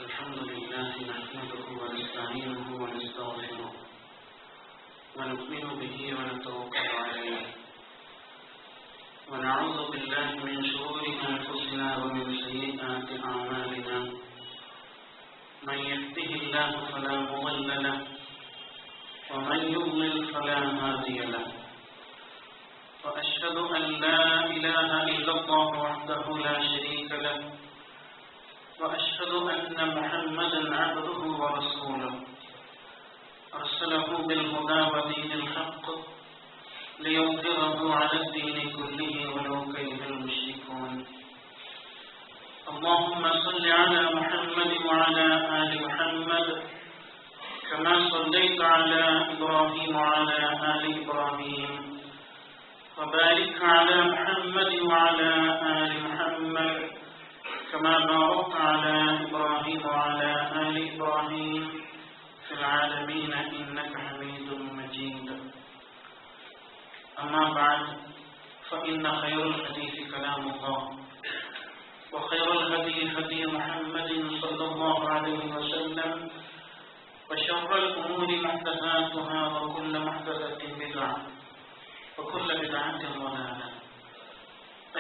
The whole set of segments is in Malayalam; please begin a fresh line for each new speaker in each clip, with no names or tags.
الحمد لله نحمده ونستعينه ونستغفره ونؤمن به ونتوكل عليه ونعوذ بالله من شرور أنفسنا ومن سيئات أعمالنا من يهده الله فلا مضل له ومن يضلل فلا هادي له وأشهد أن لا إله إلا الله وحده لا شريك له وأشهد أن محمدا عبده ورسوله أرسله بالهدى ودين الحق ليظهره على الدين كله ولو كره المشركون. اللهم صل على محمد وعلى آل محمد كما صليت على إبراهيم وعلى آل إبراهيم وبارك على محمد وعلى آل محمد كما باركت على إبراهيم وعلى آل إبراهيم في العالمين إنك حميد مجيد. أما بعد فإن خير الحديث كلام الله وخير الهدي هدي محمد صلى الله عليه وسلم وشر الأمور محدثاتها وكل محدثة بدعة وكل بدعة ضلالة.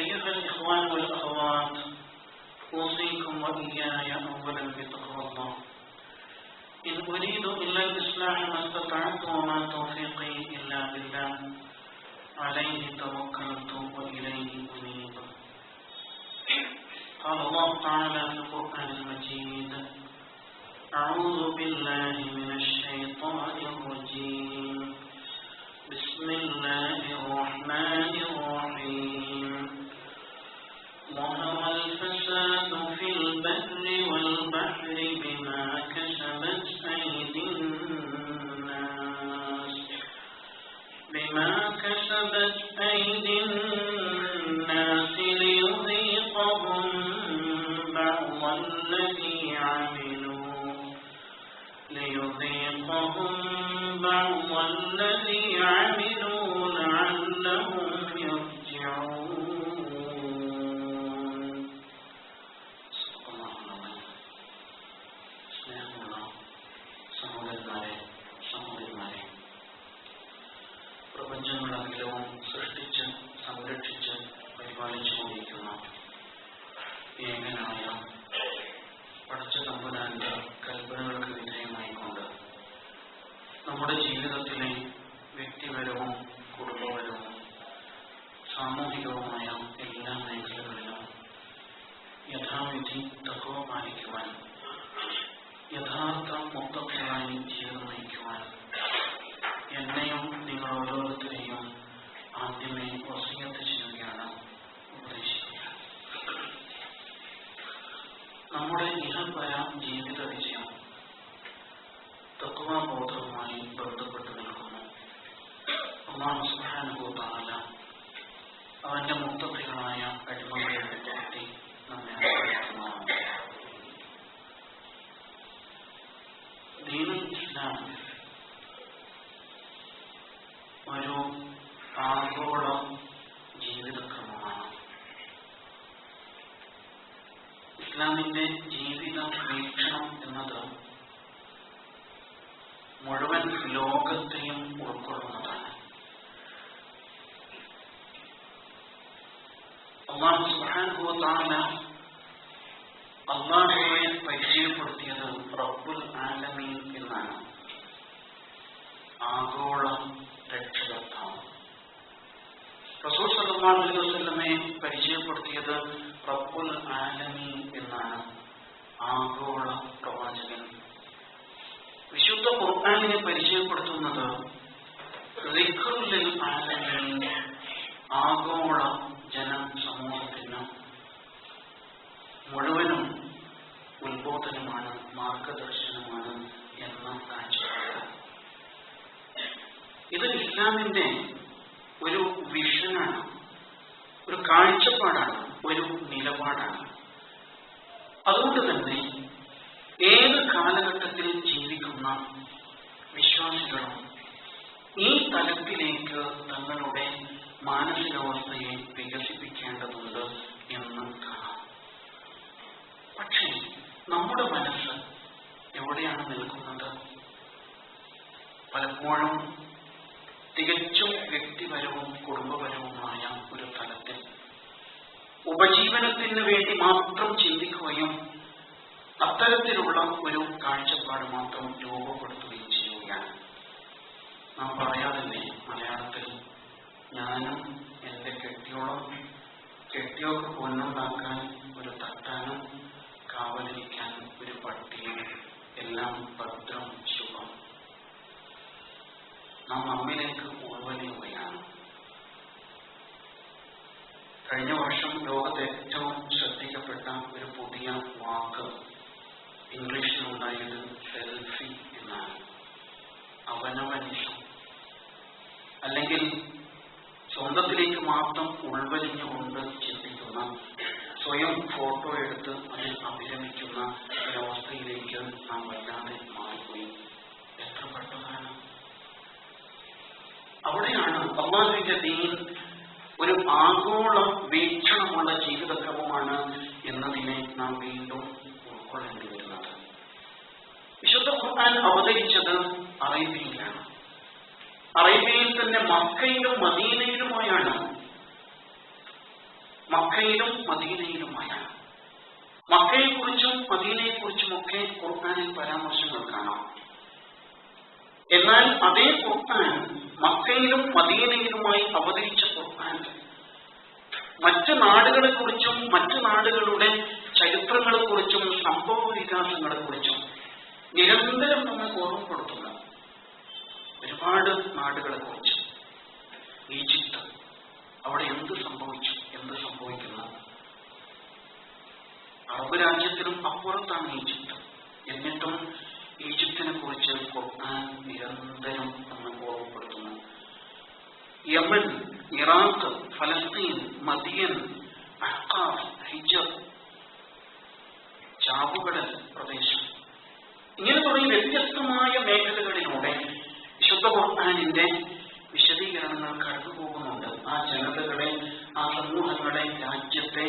أيها الإخوان والأخوات، أوصيكم وإياي أولا بتقوى الله. إن أريد إلا الإصلاح ما استطعت وما توفيقي إلا بالله عليه توكلت وإليه أنيب. قال الله تعالى في القرآن المجيد: أعوذ بالله من الشيطان الرجيم. بسم الله الرحمن الرحيم. ظهر الفساد في البر والبحر بما كسبت أيدي الناس ليذيقهم بعض الذي عملوا لعلهم يرجعون. സഹോദരന്മാരെ, പ്രപഞ്ചങ്ങളെല്ലാം സൃഷ്ടിച്ച് സംരക്ഷിച്ച് പരിപാലിച്ചുകൊണ്ടിരിക്കുന്ന ഏകനായ പടച്ച തമ്പുരാന്റെ കൽപ്പനകൾക്ക് വിധേയമായിക്കൊണ്ട് നമ്മുടെ ജീവിതത്തിലെ വ്യക്തിപരവും കുടുംബപരവും സാമൂഹികവുമായ എല്ലാ മേഖലകളിലും യഥാവിധി തഖ്വ പാലിക്കുക നമ്മുടെ ഇഹപര ജീവിത വിജയം തഖ്വാബോധവുമായി ബന്ധപ്പെട്ട് നിൽക്കുന്നു. അല്ലാഹു സുബ്ഹാനഹു വ തആല അവന്റെ മുത്തഖികളായ അടിമകളെ പറ്റി നമ്മെ അറിയിക്കുന്നതാണ്. ദീനുൽ ഇസ്ലാം ഒരു ആഗോള ജീവിതക്രമമാണ്. ഇസ്ലാമിന്റെ ജീവിത വീക്ഷണം എന്നത് മുഴുവൻ ലോകത്തെയും ഉൾക്കൊള്ളുന്നതാണ്. അല്ലാഹു സുബ്ഹാനഹു വ തആല അല്ലാഹുവെ പരിചയപ്പെടുത്തിയത് റബ്ബുൽ ആലമീൻ എന്നാണ്, ആഗോള രക്ഷകർത്താവ്. റസൂൽ സല്ലല്ലാഹു അലൈഹി വസല്ലമയെ പരിചയപ്പെടുത്തിയത് റബ്ബുൽ ആലമീൻ എന്നാണ്, ആഗോള പ്രവാചകൻ. വിശുദ്ധ ഖുർആനിനെ പരിചയപ്പെടുത്തുന്നത് ദിക്റുൽ ലിൽ ആലമീൻ, ആഗോള ജനസമൂഹത്തിന് മുഴുവനും ഉത്ബോധനമാണ്, മാർഗദർശനമാണ് എന്ന കാഴ്ചപ്പാട്. ഇത് ഇസ്ലാമിന്റെ ഒരു വിഷനാണ്, ഒരു കാഴ്ചപ്പാടാണ്, ഒരു നിലപാടാണ്. അതുകൊണ്ട് തന്നെ ഏത് കാലഘട്ടത്തിൽ ജീവിക്കുന്ന വിശ്വാസികളും ഈ തലത്തിലേക്ക് തങ്ങളുടെ മാനസികാവസ്ഥയെ വികസിപ്പിക്കേണ്ടതുണ്ട് എന്ന് കാണാം. പക്ഷേ നമ്മുടെ മനസ്സ് എവിടെയാണ് നിൽക്കുന്നത്? പലപ്പോഴും തികച്ചും വ്യക്തിപരവും കുടുംബപരവുമായ ഒരു തലത്തിൽ ഉപജീവനത്തിന് വേണ്ടി മാത്രം ചിന്തിക്കുകയും അത്തരത്തിലുള്ള ഒരു കാഴ്ചപ്പാട് മാത്രം രൂപപ്പെടുത്തുകയും ചെയ്യുകയാണ്. നാം പറയാറില്ലേ മലയാളത്തിൽ, ഞാനും എൻ്റെ കെട്ടിയോക്ക് പൊന്നുണ്ടാക്കാൻ ഒരു തട്ടാനും കാവലിരിക്കാൻ ഒരു പട്ടിയും, എല്ലാം ഭദ്രം ശുഭം. നാം നമ്മിലേക്ക് ഉൾവലിയുകയാണ്. കഴിഞ്ഞ വർഷം ലോകത്ത് ഏറ്റവും ശ്രദ്ധിക്കപ്പെട്ട ഒരു പുതിയ വാക്ക് ഇംഗ്ലീഷിലുണ്ടായത് സെൽഫി എന്നാണ്. അവനവനിസം, അല്ലെങ്കിൽ സ്വന്തത്തിലേക്ക് മാത്രം ഉൾവലിഞ്ഞുകൊണ്ട് ചിന്തിക്കുന്ന, സ്വയം ഫോട്ടോ എടുത്ത് അതിൽ അഭിരമിക്കുന്ന ഒരവസ്ഥയിലേക്ക് നാം വല്ലാതെ മാറിപ്പോയി. എത്ര പെട്ടതാണ്! അവിടെയാണ് അല്ലാഹുവിന്റെ ദീൻ ഒരു ആഗോള വീക്ഷണമുള്ള ജീവിതക്രമമാണ് എന്നതിനെ നാം വീണ്ടും ഉൾക്കൊള്ളേണ്ടി വരുന്നത്. വിശുദ്ധ ഖുർആൻ അവതരിച്ചത് അറേബ്യയിലാണ്. അറേബ്യയിൽ തന്നെ മക്കയിലും മദീനയിലുമായാണ്. മക്കയെക്കുറിച്ചും മദീനയെക്കുറിച്ചുമൊക്കെ ഖുർആനിൽ പരാമർശങ്ങൾ കാണാം. എന്നാൽ അതേ ഖുർആൻ മക്കയിലും മദീനയിലുമായി അവതരിച്ച ഖുർആൻ മറ്റ് നാടുകളെക്കുറിച്ചും മറ്റ് നാടുകളുടെ ചരിത്രങ്ങളെക്കുറിച്ചും സംഭവ വികാസങ്ങളെക്കുറിച്ചും നിരന്തരം നമ്മെ ഓർമ്മപ്പെടുത്തുക. ഒരുപാട് നാടുകളെക്കുറിച്ച്, ഈജിപ്ത്, അവിടെ എന്ത് സംഭവിച്ചു, എന്ത് സംഭവിക്കുന്നു? അറബ് രാജ്യത്തിനും അപ്പുറത്താണ് ഈജിപ്ത്. എന്നിട്ടും ഈജിപ്തിനെ കുറിച്ച് ഖുർആൻ നിരന്തരം നമ്മെ ഓർമ്മപ്പെടുത്തുന്നു. യമൻ, ഇറാഖ്, ഫലസ്തീൻ, മദിയൻ, അഹ്ഖാഫ്, ഹിജർ, ചാവുകടൽ പ്രദേശം, ഇങ്ങനെ തുടങ്ങി വ്യത്യസ്തമായ മേഖലകളിലൂടെ വിശുദ്ധ ഖുർആനിന്റെ വിശദീകരണങ്ങൾ കടന്നുപോകുന്നുണ്ട്. ആ ജനതകളെ, ആ സമൂഹങ്ങളെ, രാജ്യത്തെ,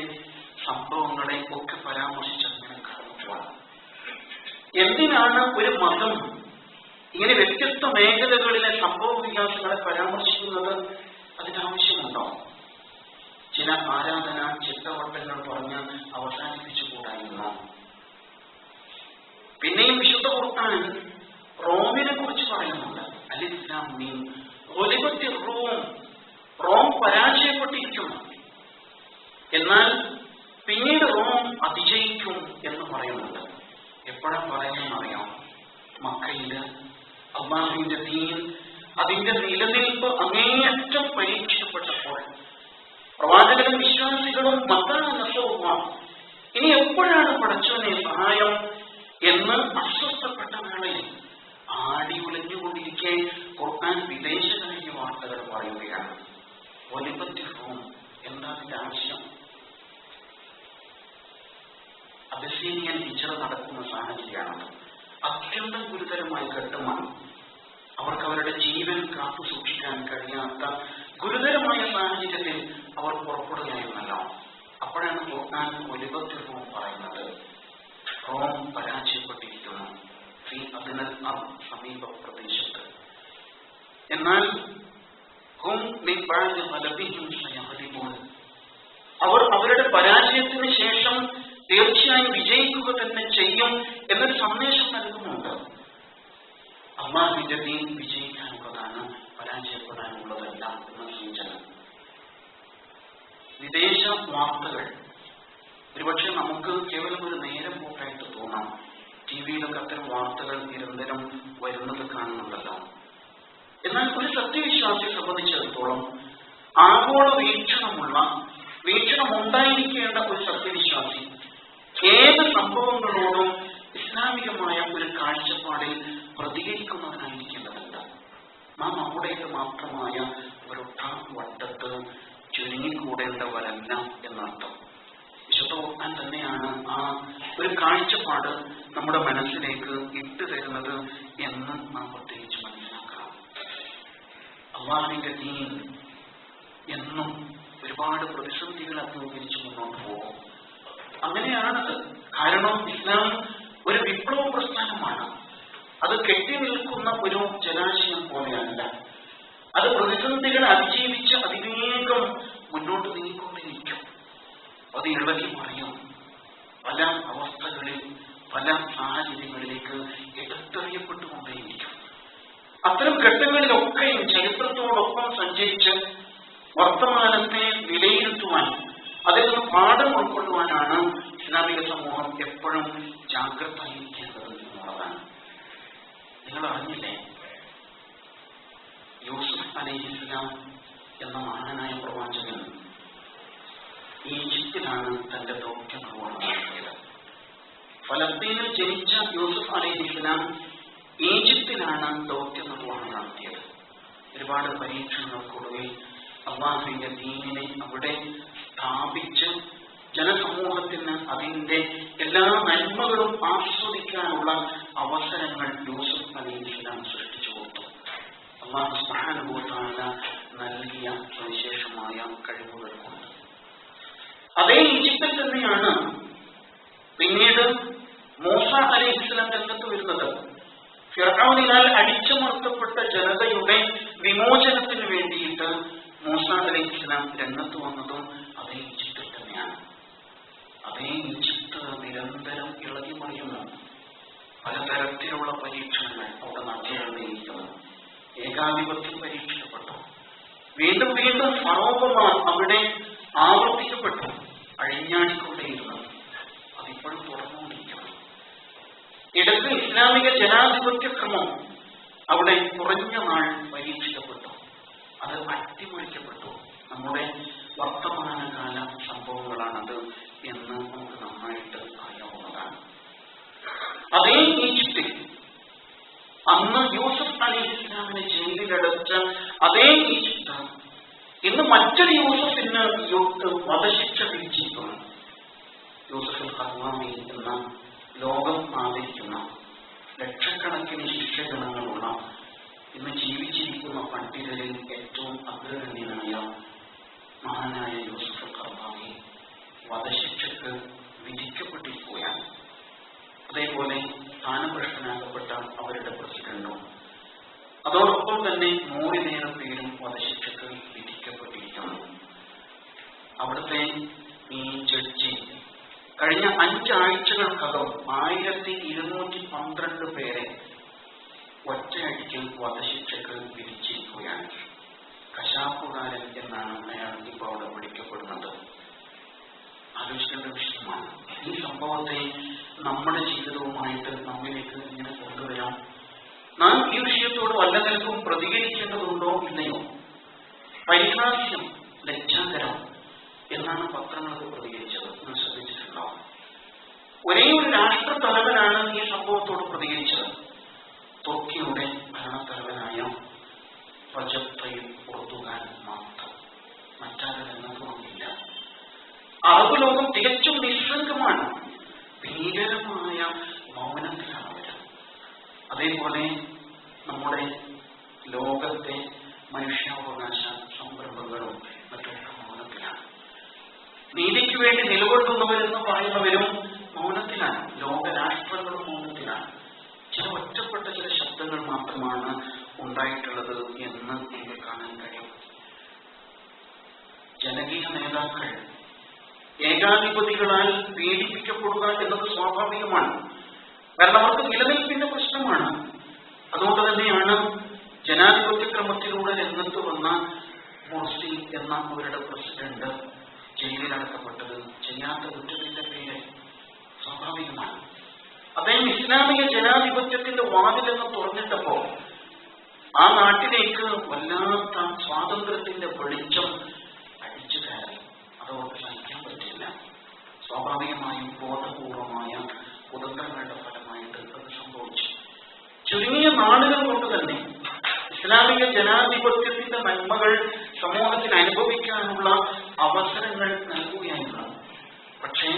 സംഭവങ്ങളെ ഒക്കെ പരാമർശിച്ചങ്ങനെ കടന്നുപോകണം. എന്തിനാണ് ഒരു മതം ഇങ്ങനെ വ്യത്യസ്ത മേഖലകളിലെ സംഭവ വികാസങ്ങളെ പരാമർശിക്കുന്നത്? അതിനാവശ്യമുണ്ടോ? ചില ആരാധന ചിട്ടവട്ടങ്ങൾ പറഞ്ഞ് അവസാനിപ്പിച്ചുകൂടായിരുന്നോ? പിന്നെയും വിശുദ്ധ ഖുർആൻ റോമിനെ കുറിച്ച് പറയുന്നുണ്ട്. അലിഫ് ലാം മീം, ഗുലിബത്തി റൂം, റോം പരാജയപ്പെട്ടിരിക്കുന്നു, എന്നാൽ പിന്നീട് റോം അതിജയിക്കും എന്ന് പറയുന്നുണ്ട്. എപ്പോഴാ പറയുന്നറിയാം? മക്കയില് അല്ലാഹുവിന്റെ ദീൻ, അതിന്റെ നിലനിൽപ്പ് അങ്ങേയറ്റം പരീക്ഷിക്കപ്പെട്ടപ്പോൾ പ്രവാചകരും വിശ്വാസികളും മത്താ നസറുല്ലാഹ്, ഇനി എപ്പോഴാണ് പടച്ചവനെ ഹിജ്റ നടക്കുന്ന സാഹചര്യമാണ്. അത്യന്തം ഗുരുതരമായ ഘട്ടമാണ്. അവർക്ക് അവരുടെ ജീവൻ കാത്തു സൂക്ഷിക്കാൻ കഴിയാത്ത ഗുരുതരമായ സാഹചര്യത്തിൽ അവർ പുറപ്പെടുകയായിരുന്നല്ലോ. അപ്പോഴാണ് ഖുർആൻ ഒലിവത്തിർവും പറയുന്നത്, റോം പരാജയപ്പെട്ടിരിക്കുന്നു അതിനൽ സമീപ പ്രദേശത്ത്. എന്നാൽ അവർ അവരുടെ പരാജയത്തിന് ശേഷം തീർച്ചയായും വിജയിക്കുക തന്നെ ചെയ്യും എന്നൊരു സന്ദേശം നൽകുന്നുണ്ട്. അല്ലാഹുവിന്റെ ദീൻ വിജയിക്കാനുള്ളതാണ്, പരാജയപ്പെടാനുള്ളതല്ല എന്ന സൂചന. വിദേശ വാർത്തകൾ ഒരുപക്ഷെ നമുക്ക് കേവലം ഒരു നേരം പോക്കായിട്ട് തോന്നാം. ടിവിയിലൊക്കെ അത്തരം വാർത്തകൾ നിരന്തരം വരുന്നത് കാണുന്നുണ്ടല്ലോ. എന്നാൽ ഒരു സത്യവിശ്വാസിയെ സംബന്ധിച്ചിടത്തോളം ആഗോള വീക്ഷണമുണ്ടായിരിക്കേണ്ട ഒരു സത്യവിശ്വാസി ഏത് സംഭവങ്ങളോടും ഇസ്ലാമികമായ ഒരു കാഴ്ചപ്പാടിൽ പ്രതികരിക്കുന്നവനായിരിക്കേണ്ടതുണ്ട്. നാം നമ്മുടേത് മാത്രമായ ഒരൊട്ട വട്ടത്ത് ചുരുങ്ങിക്കൂടേണ്ടവരല്ല എന്നർത്ഥം. വിശുദ്ധ ഖുർആൻ തന്നെയാണ് ആ ഒരു കാഴ്ചപ്പാട് നമ്മുടെ മനസ്സിലേക്ക് ഇട്ടു തരുന്നത് എന്ന് നാം പ്രത്യേകിച്ച് മനസ്സിലാക്കണം. അല്ലാഹുവിന്റെ ദീൻ എന്നും ഒരുപാട് പ്രതിസന്ധികൾ അഭിമുഖീകരിച്ച് മുന്നോട്ട് പോകും. അങ്ങനെയാണത്. കാരണം ഇസ്ലാം ഒരു വിപ്ലവ പ്രസ്ഥാനമാണ്. അത് കെട്ടി നിൽക്കുന്ന ഒരു ജലാശയം പോലെയല്ല. അത് പ്രതിസന്ധികളെ അതിജീവിച്ച് അതിവേഗം മുന്നോട്ട് നീങ്ങിക്കൊണ്ടിരിക്കും. അത് ഇളകി മറിയും. പല അവസ്ഥകളിൽ പല സാഹചര്യങ്ങളിലേക്ക് എടുത്തെറിയപ്പെട്ടുകൊണ്ടേയിരിക്കും. അത്തരം ഘട്ടങ്ങളിലൊക്കെയും ചരിത്രത്തോടൊപ്പം സഞ്ചരിച്ച് വർത്തമാനത്തെ വിലയിരുത്തുവാൻ, അതിൽ നിന്ന് പാഠം ഉൾക്കൊള്ളുവാനാണ് ഇസ്ലാമിക സമൂഹം എപ്പോഴും ജാഗ്രതയിരിക്കേണ്ടത് എന്നുള്ളതാണ്. നിങ്ങൾ അറിഞ്ഞില്ലേ, യൂസുഫ് അലൈഹിസ്സലാം എന്ന മഹാനായ പ്രവാചകൻ ഈജിപ്തിലാണ് തന്റെ ദൗത്യം നിർവഹണം നടത്തിയത്. ഫലസ്തീനിൽ ജനിച്ച യൂസുഫ് അലൈഹിസ്സലാം ഈജിപ്തിലാണ് ദൗത്യ നിർവഹണം നടത്തിയത്. ഒരുപാട് പരീക്ഷണങ്ങൾക്കൊടുവിൽ അല്ലാഹുവിന്റെ ദീനിനെ അവിടെ സ്ഥാപിച്ച് ജനസമൂഹത്തിന് അതിന്റെ എല്ലാ നന്മകളും ആസ്വദിക്കാനുള്ള അവസരങ്ങൾ യൂസുഫ് അലൈഹിസ്സലാം സൃഷ്ടിച്ചു കൊടുത്തു. അല്ലാഹു സുബ്ഹാനഹു വ തആല നൽകിയ വിശേഷമായ കഴിവുകൾ കൊണ്ട്. അതേ ഈജിപ്തിൽ തന്നെയാണ് പിന്നീട് മൂസ അലൈഹിസ്സലാം രംഗത്ത് വരുന്നത്. ഫിർഔനിനാൽ അടിച്ചമർത്തപ്പെട്ട ജനതയുടെ വിമോചനത്തിന് വേണ്ടിയിട്ട് മൂസ അലൈഹിസ്സലാം രംഗത്ത് വന്നതും അതേ ഈജിപ്തിൽ തന്നെയാണ്. അതേ ഈജിപ്ത് നിരന്തരം ഇളകി മറിയുന്നു. പലതരത്തിലുള്ള പരീക്ഷണങ്ങൾ അവിടെ നടത്തിയിരിക്കുന്നു. ഏകാധിപത്യം പരീക്ഷിക്കപ്പെട്ടു. വീണ്ടും വീണ്ടും ഫറോവമാർ അവിടെ ആവർത്തിക്കപ്പെട്ടു. അഴിഞ്ഞാടിക്കൊണ്ടേയിരുന്നു. അതിപ്പോഴും തുടർന്നുകൊണ്ടിരിക്കുന്നു. ഇടയ്ക്ക് ഇസ്ലാമിക ജനാധിപത്യ ക്രമം അവിടെ കുറഞ്ഞ നാൾ പരീക്ഷിക്കപ്പെട്ടു. അത് അട്ടിമറിക്കപ്പെട്ടു. നമ്മുടെ വർത്തമാനകാല സംഭവങ്ങളാണത് എന്ന് നമുക്ക് നന്നായിട്ട് അറിയാവുന്നതാണ്. അതേ ഈജിപ്തിൽ അന്ന് യൂസുഫ് അലൈഹിസ്സലാമിനെ ജയിലിലടച്ച അതേ ഈജിപ്ത് ഇന്ന് മറ്റൊരു യൂസുഫിന് വധശിക്ഷ വിധിച്ചിരിക്കുന്നു. യൂസുഫ് ഖർവാമി എന്ന ലോകം ആദരിക്കുന്ന ലക്ഷക്കണക്കിന് ശിഷ്യഗണങ്ങളുള്ള ഇന്ന് ജീവിച്ചിരിക്കുന്ന പണ്ഡിതരിൽ ഏറ്റവും അഗ്രഗണ്യനായ മഹാനായ യൂസുഫ് ഖർവാമി വധശിക്ഷക്ക് വിധിക്കപ്പെട്ടിരിക്കുകയാണ്. അതേപോലെ സ്ഥാനഭ്രഷ്ടനാക്കപ്പെട്ട അവരുടെ പ്രസിഡന്റും അതോടൊപ്പം തന്നെ 100 പേരും വധശിക്ഷക്ക് വിധിക്കപ്പെട്ടിരിക്കുന്നു. അവിടുത്തെ ഈ ജഡ്ജി കഴിഞ്ഞ 5 ആഴ്ചകൾക്കകം 1212 പേരെ ഒറ്റയടിക്ക് വധശിക്ഷക്ക് വിധിച്ചിരിക്കുകയാണ്. കശാപ്പുകാരൻ എന്നാണ് അയാൾ ഇപ്പോൾ അവിടെ വിളിക്കപ്പെടുന്നത്. ആലോചിക്കേണ്ട വിഷയമാണ്. ഈ സംഭവത്തെ നമ്മുടെ ജീവിതവുമായിട്ട് നമ്മിലേക്ക് ഇങ്ങനെ കൊണ്ടുവരാം. നാം ഈ വിഷയത്തോട് വല്ല നിലക്കും പ്രതികരിക്കേണ്ടതുണ്ടോ ഇല്ലയോ? പരിഹാസ്യം, ലജ്ജാകരം എന്നാണ് പത്രങ്ങൾക്ക് പ്രതികരിച്ചത്. നിങ്ങൾ ശ്രദ്ധിച്ചിട്ടുണ്ടോ? ഒരേ ഒരു രാഷ്ട്ര തലവനാണ് ഈ സംഭവത്തോട് പ്രതികരിച്ചത്. തുർക്കിയുടെ ഭരണത്തലവനായ റജബ് തയ്യിബ് എർദോഗാൻ മാത്രം. മറ്റാരും രംഗത്ത് വന്നില്ല. അറബ് ലോകം തികച്ചും നിസ്സംഗമാണ്. ഈ ഭീകരമായ മൗനത്തിലാണ് അവർ. അതേപോലെ നമ്മുടെ ലോകത്തെ മനുഷ്യാവകാശ സംരംഭങ്ങളും മറ്റൊക്കെ മൗനത്തിലാണ്. നീതിക്ക് വേണ്ടി നിലകൊള്ളുന്നവരെന്ന് പറയുന്നവരും മൗനത്തിലാണ്. ലോകരാഷ്ട്രങ്ങളും മൗനത്തിലാണ്. ചില ഒറ്റപ്പെട്ട ചില ശബ്ദങ്ങൾ മാത്രമാണ് ഉണ്ടായിട്ടുള്ളത് എന്ന് നമുക്ക് കാണാൻ കഴിയും. ജനകീയ നേതാക്കൾ ഏകാധിപതികളാൽ പീഡിപ്പിക്കപ്പെടുക എന്നത് സ്വാഭാവികമാണ്. കാരണം അവർക്ക് നിലനിൽപ്പിന്റെ പ്രശ്നമാണ്. അതുകൊണ്ട് തന്നെയാണ് ജനാധിപത്യ ക്രമത്തിലൂടെ രംഗത്ത് വന്ന മുർസി എന്ന അവരുടെ പ്രസിഡന്റ് ജയിലിലടക്കപ്പെട്ടത്. ചെയ്യാത്ത കുറ്റത്തിന്റെ പേര് സ്വാഭാവികമാണ്. അദ്ദേഹം ഇസ്ലാമിക ജനാധിപത്യത്തിന്റെ വാതിലെന്ന് തുറന്നിട്ടപ്പോ ആ നാട്ടിലേക്ക് വല്ലാത്ത സ്വാതന്ത്ര്യത്തിന്റെ വെളിച്ചം അടിച്ചു കയറി. അതവർക്ക് സഹിക്കാൻ പറ്റില്ല. സ്വാഭാവികമായും ബോധപൂർവമായ കുതന്ത്രങ്ങളുടെ ഫലമായിട്ട് അത് സംഭവിച്ചു. ചുരുങ്ങിയ നാളുകൾ കൊണ്ട് തന്നെ ഇസ്ലാമിക ജനാധിപത്യത്തിന്റെ നന്മകൾ സമൂഹത്തിന് അനുഭവിക്കാനുള്ള അവസരങ്ങൾ നൽകുകയായിരുന്നു. പക്ഷേ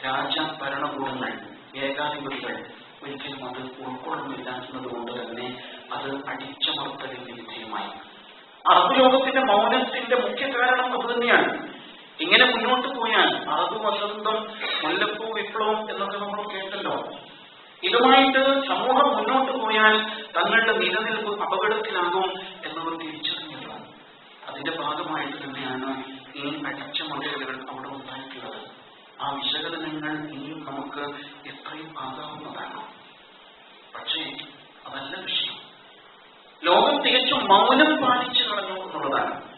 രാജഭരണകൂടങ്ങൾ, ഏകാധിപതികൾ ഒരിക്കലും അത് ഉൾക്കൊള്ളുന്നില്ല എന്നതുകൊണ്ട് തന്നെ അത് അടിച്ചമർത്തലിന് വിധേയമായി. അറബ് ലോകത്തിന്റെ മൗനത്തിന്റെ മുഖ്യ കാരണം അത് തന്നെയാണ്. ഇങ്ങനെ മുന്നോട്ട് പോയാൽ അറബ് വസന്തം, മുല്ലപ്പൂ വിപ്ലവം എന്നൊക്കെ നമ്മൾ കേട്ടല്ലോ. ഇതുമായിട്ട് സമൂഹം മുന്നോട്ട് പോയാൽ തങ്ങളുടെ നിലനിൽപ്പ് അപകടത്തിലാകും എന്നവർ തിരിച്ചറിഞ്ഞല്ലോ. അതിന്റെ ഭാഗമായിട്ട് തന്നെയാണ് ഈ അടിച്ചമർത്തലുകൾ അവിടെ ഉണ്ടായിട്ടുള്ളത്. ആ വിശകലനങ്ങൾ ഇനിയും നമുക്ക് എത്രയും ആകാവുന്നതാണ്. പക്ഷേ അതല്ല വിഷയം. ലോകം തികച്ചും മൗനം പാലിച്ചു കളഞ്ഞു എന്നുള്ളതാണ്.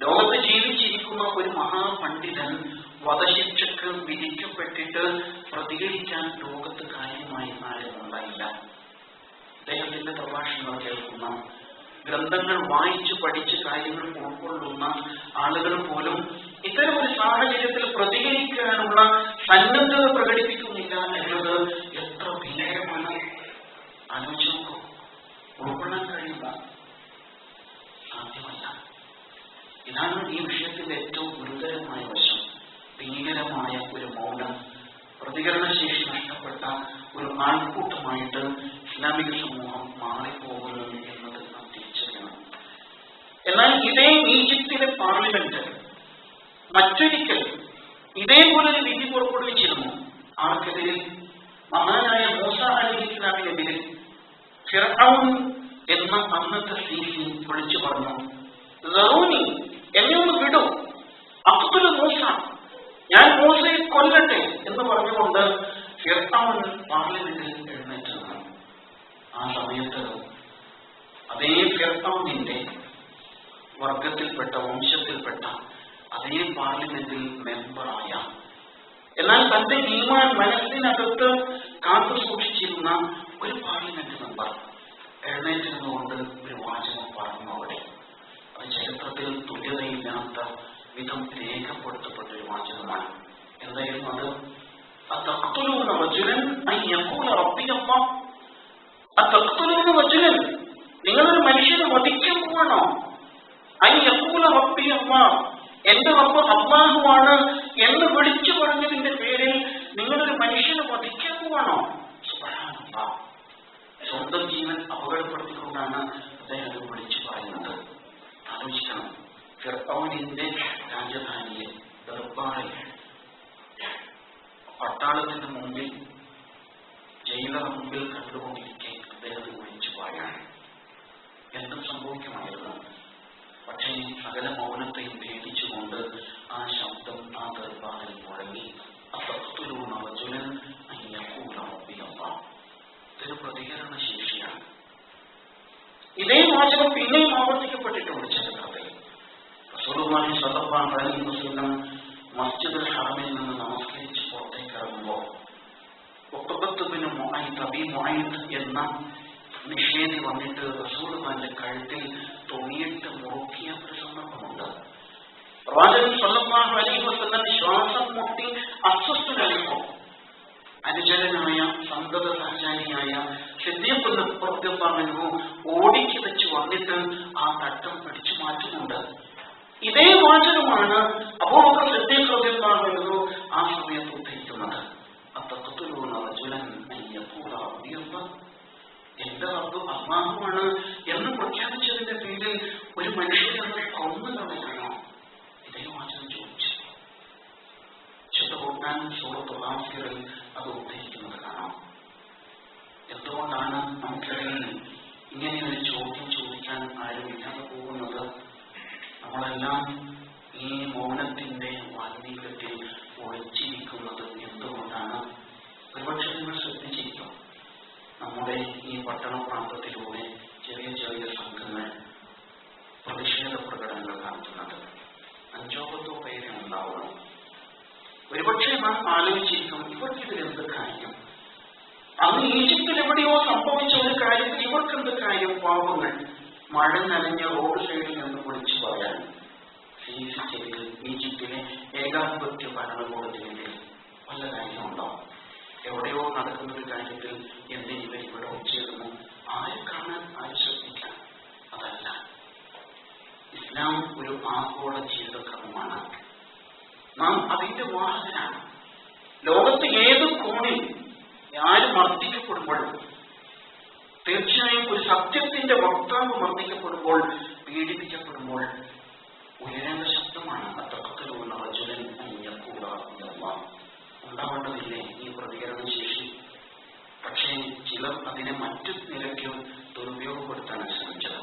ലോകത്ത് ജീവിച്ചിരിക്കുന്ന ഒരു മഹാപണ്ഡിതൻ വധശിക്ഷക്ക് വിധിക്കപ്പെട്ടിട്ട് പ്രതികരിക്കാൻ ലോകത്ത് കാര്യമായി ആരും ഉണ്ടായില്ല. അദ്ദേഹത്തിന്റെ പ്രഭാഷണങ്ങൾ കേൾക്കുന്ന, ഗ്രന്ഥങ്ങൾ വായിച്ചു പഠിച്ച് കാര്യങ്ങൾ ഉൾക്കൊള്ളുന്ന ആളുകൾ പോലും ഇത്തരം ഒരു സാഹചര്യത്തിൽ പ്രതികരിക്കാനുള്ള സന്നദ്ധത പ്രകടിപ്പിക്കുന്നില്ല എന്നത് എത്ര ഭീകരമാണ്. ആലോചിച്ച് നോക്കൂ. ഉൾക്കൊള്ളാൻ കഴിയുമോ? സാധ്യമല്ല. ഇതാണ് ഈ വിഷയത്തിന്റെ ഏറ്റവും ഗുരുതരമായ വശം. ഭീകരമായ ഒരു മൗനം, പ്രതികരണശേഷി നഷ്ടപ്പെട്ട ഒരു ആൾക്കൂട്ടമായിട്ട് ഇസ്ലാമിക സമൂഹം മാറിപ്പോകുന്നു എന്നത് നാം തിരിച്ചറിയണം. എന്നാൽ ഇതേ ഈജിപ്തിലെ പാർലമെന്റ് മറ്റൊരിക്കൽ ഇതേപോലൊരു വിധി പുറപ്പെടുവിച്ചിരുന്നു. ആർക്കെതിരെ? മഹാനായ മൂസ അലൈഹിസ്സലാമിനെതിരെ. ഫിർഔൻ എന്ന അന്നത്തെ സീസി വിളിച്ചു പറഞ്ഞു, "സറൂനി, എന്നെ ഒന്ന് വിടൂ, അഖ്തുലു മൂസ, ഞാൻ മൂസയെ കൊല്ലട്ടെ" എന്ന് പറഞ്ഞുകൊണ്ട് ഫിർഔൻ പാർലമെന്റിൽ എഴുന്നേറ്റ് നിന്നു. ആ സമയത്ത് അതേ ഫിർഔനിന്റെ വർഗത്തിൽപ്പെട്ട, വംശത്തിൽപ്പെട്ട അതേ പാർലമെന്റിൽ മെമ്പറായ, എന്നാൽ തന്റെ ഈമാൻ മനസ്സിനകത്ത് കാത്തു സൂക്ഷിച്ചിരുന്ന ഒരു പാർലമെന്റ് മെമ്പർ എഴുന്നേറ്റ് നിന്നുകൊണ്ട് ഒരു വാചകം പറഞ്ഞു. അവിടെ അത് ചരിത്രത്തിൽ തുല്യതയില്ലാത്ത വിധം രേഖപ്പെടുത്തപ്പെട്ട ഒരു വാചകമാണ്. എന്തായിരുന്നു അത്? അത്തഖ്തുലൂന റജുലൻ അൻ യഖൂല റബ്ബി അല്ലാഹ്. അത്തഖ്തുലൂന റജുലൻ, നിങ്ങളൊരു മനുഷ്യനെ വധിക്കാൻ പോവാണോ? അൻ യഖൂല റബ്ബി അല്ലാഹ്, എന്റെ റബ്ബ് അല്ലാഹുവാണ് എന്ന് വിളിച്ചു പറഞ്ഞതിന്റെ പേരിൽ നിങ്ങളൊരു മനുഷ്യനെ വധിക്കാൻ പോവാണോ? സുബ്ഹാനല്ലാഹ്. സ്വന്തം ജീവൻ അപകടപ്പെടുത്തിക്കൊണ്ടാണ് അദ്ദേഹം അത് വിളിച്ചു പറയുന്നത്. ആലോചിക്കണം. ഫിർഔനിന്റെ രാജധാനിയിൽ, ദർബാറിൽ, പട്ടാളത്തിന്റെ മുമ്പിൽ, ജയിലറ മുമ്പിൽ കണ്ടുകൊണ്ടിരിക്കെ അദ്ദേഹത്തെ വിളിച്ചു പറയാണ്. എന്തും സംഭവിക്കുമായിരുന്നു. പക്ഷേ സകല മൗനത്തെയും ഭേദിച്ചുകൊണ്ട് ആ ശബ്ദം ആ ദർബാറിൽ മുഴങ്ങി. അത്തഖ്തുലൂന റജുലൻ അൻ യഖൂല റബ്ബി അല്ലാഹ്. ഇതൊരു പ്രതികരണ ശേഷിയാണ്. ഇതേ വാചകം പിന്നെയും ആവർത്തിക്കപ്പെട്ടിട്ടുണ്ട് ചരിത്രത്തിൽ. റസൂലുള്ളാഹി സ്വല്ലല്ലാഹു അലൈഹി വസല്ലം മസ്ജിദുൽ ഹറമിൽ നിന്ന് നമസ്കരിച്ച് പുറത്തേക്ക് ഇറങ്ങുമ്പോൾ ഉഖബത്ത് ബിൻ മുഅയ്ത് എന്ന നിഷേധി വന്നിട്ട് റസൂലുള്ളാഹിന്റെ കഴുത്തിൽ തുണിയിട്ട് മുറുക്കിയ ഒരു സന്ദർഭമുണ്ട്. പ്രവാചകൻ സ്വല്ലല്ലാഹു അലൈഹി വസല്ലം ശ്വാസം മുട്ടി അസ്വസ്ഥനായപ്പോൾ അനുചരനായ സന്തത സഹചാരിയായ സിദ്ദീഖ് റളിയല്ലാഹു അൻഹു ഓടിച്ചു വെച്ച് വന്നിട്ട് ആ തട്ടം പിടിച്ചു മാറ്റുന്നുണ്ട്. ഇതേ വാചകമാണ് അബൂബക്കർ സിദ്ദീഖ് റളിയല്ലാഹു അൻഹു ആ സമയത്ത് ഉദ്ധരിക്കുന്നത്. എന്റെ റബ്ബ് അല്ലാഹുവാണ് എന്ന് പ്രഖ്യാപിച്ചതിന്റെ പേരിൽ ഒരു മനുഷ്യനെ നമ്മൾ കൊന്നു കളയണോ? ഇതേ വാചകം ചോദിച്ചു. ശുദ്ധ ഖുർആൻ സൂറത്തുൽ ഗാഫിറിൽ അത് ഉദ്ധരിക്കുന്നത് കാണാം. എന്തുകൊണ്ടാണ് നമുക്കിടയിൽ ഇങ്ങനെ ഒരു ചോദ്യം ചോദിക്കാൻ ആരുമില്ലാതെ പോകുന്നത്? നമ്മളെല്ലാം ഈ മൗനത്തിന്റെ വാൽമീകത്തിൽ ഒളിച്ചിരിക്കുന്നത് എന്തുകൊണ്ടാണ്? ഒരുപക്ഷെ നിങ്ങൾ ശ്രദ്ധിച്ചിരിക്കും, നമ്മുടെ ഈ പട്ടണ പ്രാന്തത്തിലൂടെ ചെറിയ ചെറിയ സംഘങ്ങൾ പ്രതിഷേധ പ്രകടനങ്ങൾ നടത്തുന്നത് 5-10 പേരെ ഉണ്ടാവണം. ഒരുപക്ഷെ നാം ആലോചിച്ചിരിക്കും, ഇവർക്കിതിൽ എന്ത് കാര്യം? അന്ന് ഈജിപ്തിൽ എവിടെയോ സംഭവിച്ച ഒരു കാര്യത്തിൽ ഇവർക്ക് എന്ത് കാര്യം? പാവങ്ങൾ മഴ നനഞ്ഞ റോഡ് സൈഡിൽ നിന്ന് വിളിച്ചു പറയാൻ ഈജിപ്തിലെ ഏകാധിപത്യ ഭരണകൂടത്തിനെതിരെ വല്ല കാര്യമുണ്ടോ? എവിടെയോ നടക്കുന്ന ഒരു കാര്യത്തിൽ എന്തിനിവർ ഇവിടെ ഒച്ചേർന്നു? ആരെ കാണാൻ, ആര് ശ്രദ്ധിക്കാൻ? അതല്ല, ഇസ്ലാം ഒരു ആഗോള ജീവിതക്രമമാണ്. നാം അതിന്റെ വാഹകനാണ്. ലോകത്ത് ഏത് കോണിൽ ആര് മർദ്ദിക്കപ്പെടുമ്പോഴും, തീർച്ചയായും ഒരു സത്യത്തിന്റെ വക്താവ് മർദ്ദിക്കപ്പെടുമ്പോൾ, പീഡിപ്പിക്കപ്പെടുമ്പോൾ ഉയരേണ്ട ശബ്ദമാണ് അത്തക്കത്തിലുള്ള റജുലൻ അന്യക്കൂട ഉണ്ടാവേണ്ടതില്ലേ ഈ പ്രതികരണ ശേഷി? പക്ഷേ ചിലർ അതിനെ മറ്റു നിലയ്ക്ക് ദുരുപയോഗപ്പെടുത്താൻ ശ്രമിച്ചത്.